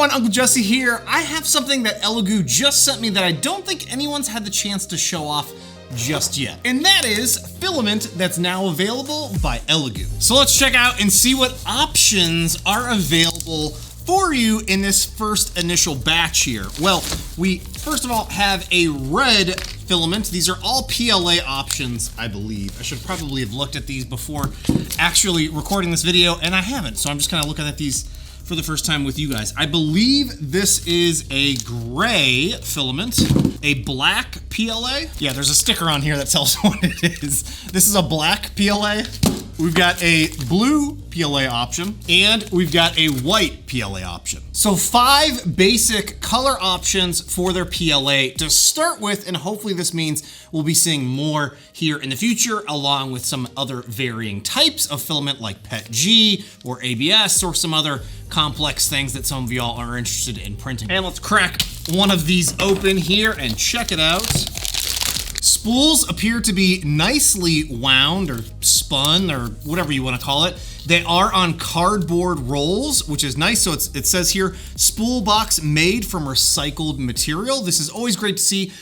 everyone, Uncle Jesse here. I have something that Elegoo just sent me that I don't think anyone's had the chance to show off just yet. And that is Filament that's now available by Elegoo. So let's check out and see what options are available for you in this first initial batch here. Well, we first of all have a red filament. These are all PLA options, I believe. I should probably have looked at these before actually recording this video, and I haven't. So I'm just kind of looking at these for the first time with you guys. I believe this is a gray filament, a black PLA. Yeah, there's a sticker on here that tells what it is. This is a black PLA. We've got a blue PLA option, and we've got a white PLA option. So 5 basic color options for their PLA to start with, and hopefully this means we'll be seeing more here in the future, along with some other varying types of filament like PETG or ABS or some other complex things that some of y'all are interested in printing. And let's crack one of these open here and check it out. Spools appear to be nicely wound or spun or whatever you want to call it. They are on cardboard rolls, which is nice. So it says here, spool box made from recycled material. This is always great to see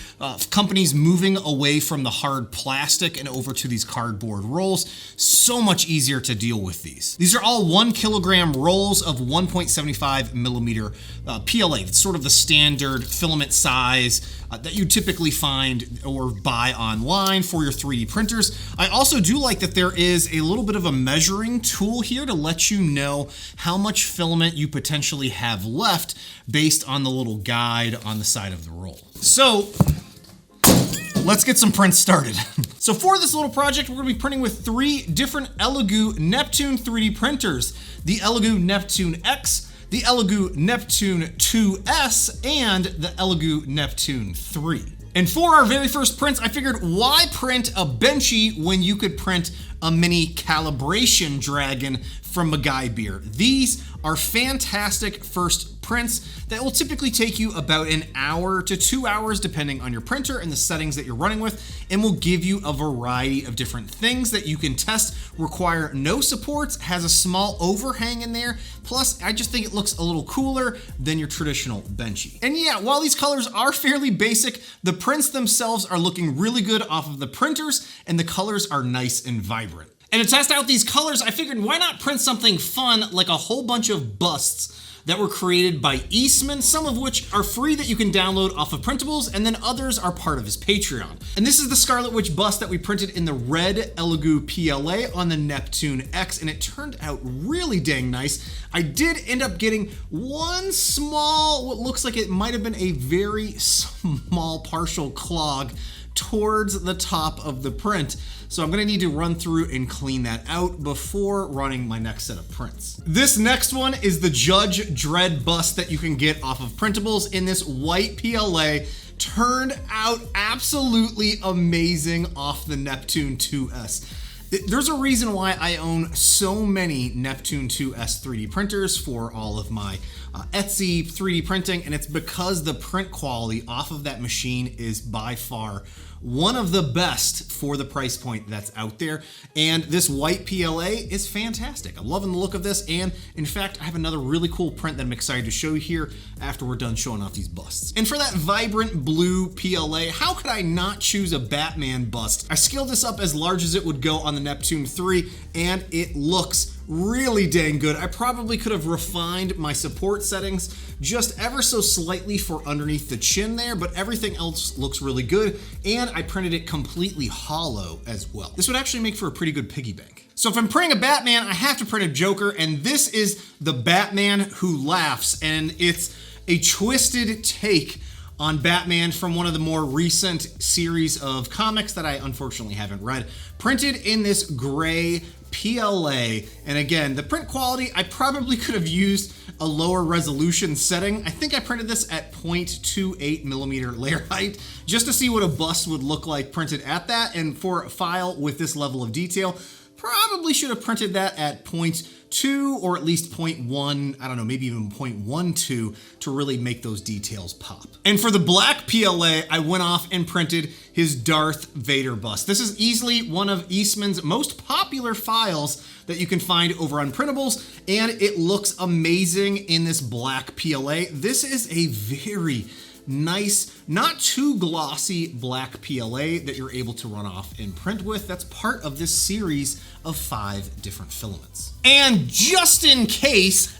companies moving away from the hard plastic and over to these cardboard rolls. So much easier to deal with these. These are all 1 kilogram rolls of 1.75 millimeter PLA. It's sort of the standard filament size that you typically find or buy online for your 3D printers. I also do like that there is a little bit of a measuring tool here to let you know how much filament you potentially have left based on the little guide on the side of the roll. So let's get some prints started. So for this little project, we're gonna be printing with 3 different Elegoo Neptune 3D printers. The Elegoo Neptune X, the Elegoo Neptune 2S, and the Elegoo Neptune 3. And for our very first prints, I figured why print a benchy when you could print a mini calibration dragon from McGyBeer. These are fantastic first prints that will typically take you about an hour to 2 hours depending on your printer and the settings that you're running with, and will give you a variety of different things that you can test, require no supports, has a small overhang in there, plus I just think it looks a little cooler than your traditional benchy. And yeah, while these colors are fairly basic, the prints themselves are looking really good off of the printers, and the colors are nice and vibrant. And to test out these colors, I figured why not print something fun like a whole bunch of busts that were created by Eastman, some of which are free that you can download off of Printables, and then others are part of his Patreon. And this is the Scarlet Witch bust that we printed in the red Elegoo PLA on the Neptune X, and it turned out really dang nice. I did end up getting one small, what looks like it might have been a very small partial clog towards the top of the print. So I'm gonna need to run through and clean that out before running my next set of prints. This next one is the Judge Dredd bust that you can get off of Printables in this white PLA. Turned out absolutely amazing off the Neptune 2S. There's a reason why I own so many Neptune 2S 3D printers for all of my Etsy 3D printing, and it's because the print quality off of that machine is by far one of the best for the price point that's out there. And this white PLA is fantastic. I'm loving the look of this, and in fact, I have another really cool print that I'm excited to show you here after we're done showing off these busts. And for that vibrant blue PLA, how could I not choose a Batman bust? I scaled this up as large as it would go on the Neptune 3, and it looks really dang good. I probably could have refined my support settings just ever so slightly for underneath the chin there, but everything else looks really good, and I printed it completely hollow as well. This would actually make for a pretty good piggy bank. So if I'm printing a Batman, I have to print a Joker, and this is the Batman Who Laughs, and it's a twisted take on Batman from one of the more recent series of comics that I unfortunately haven't read, printed in this gray PLA. And again, the print quality, I probably could have used a lower resolution setting. I think I printed this at 0.28 millimeter layer height just to see what a bust would look like printed at that. And for a file with this level of detail, probably should have printed that at 0.2 0.2 or at least 0.1, I don't know, maybe even 0.12 to really make those details pop. And for the black PLA, I went off and printed his Darth Vader bust. This is easily one of Eastman's most popular files that you can find over on Printables, and it looks amazing in this black PLA. This is a very nice, not too glossy black PLA that you're able to run off and print with. That's part of this series of 5 different filaments. And just in case,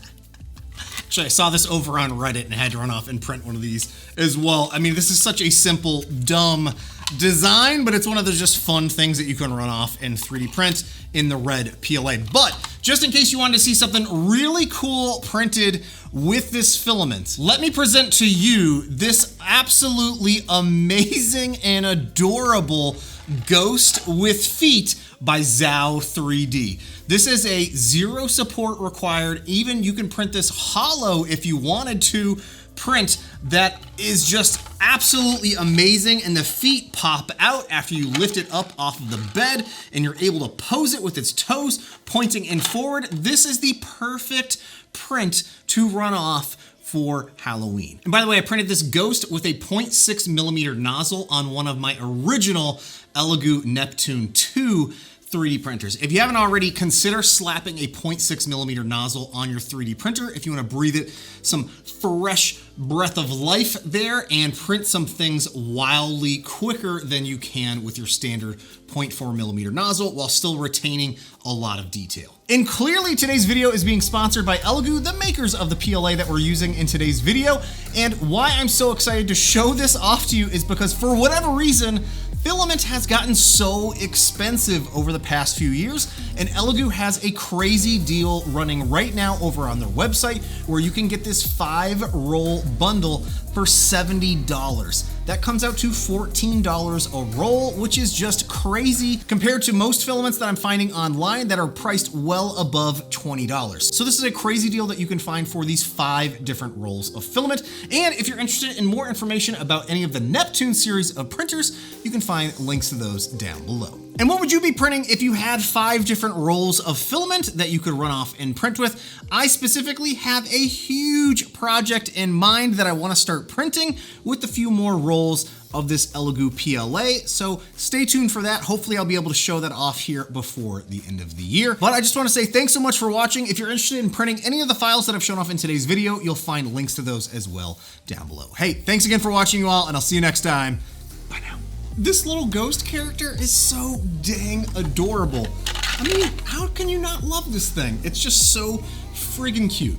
actually I saw this over on Reddit and had to run off and print one of these as well. I mean, this is such a simple, dumb design, but it's one of those just fun things that you can run off and 3D print in the red PLA. But just in case you wanted to see something really cool printed with this filament, let me present to you this absolutely amazing and adorable ghost with feet by Zao 3D. This is a 0 support required. Even you can print this hollow if you wanted to print. That is just absolutely amazing, and the feet pop out after you lift it up off of the bed and you're able to pose it with its toes pointing in forward. This is the perfect print to run off for Halloween. And by the way, I printed this ghost with a 0.6 millimeter nozzle on one of my original Elegoo Neptune 2 3D printers. If you haven't already, consider slapping a 0.6 millimeter nozzle on your 3D printer if you want to breathe it some fresh breath of life there and print some things wildly quicker than you can with your standard 0.4 millimeter nozzle while still retaining a lot of detail. And clearly today's video is being sponsored by Elegoo, the makers of the PLA that we're using in today's video. And why I'm so excited to show this off to you is because for whatever reason, filament has gotten so expensive over the past few years, and Elegoo has a crazy deal running right now over on their website where you can get this 5-roll bundle for $70. That comes out to $14 a roll, which is just crazy compared to most filaments that I'm finding online that are priced well above $20. So this is a crazy deal that you can find for these 5 different rolls of filament. And if you're interested in more information about any of the Neptune series of printers, you can find links to those down below. And what would you be printing if you had 5 different rolls of filament that you could run off and print with? I specifically have a huge project in mind that I want to start printing with a few more rolls of this Elegoo PLA, so stay tuned for that. Hopefully I'll be able to show that off here before the end of the year. But I just want to say thanks so much for watching. If you're interested in printing any of the files that I've shown off in today's video, you'll find links to those as well down below. Hey, thanks again for watching, you all, and I'll see you next time. Bye now. This little ghost character is so dang adorable. I mean, how can you not love this thing? It's just so friggin' cute.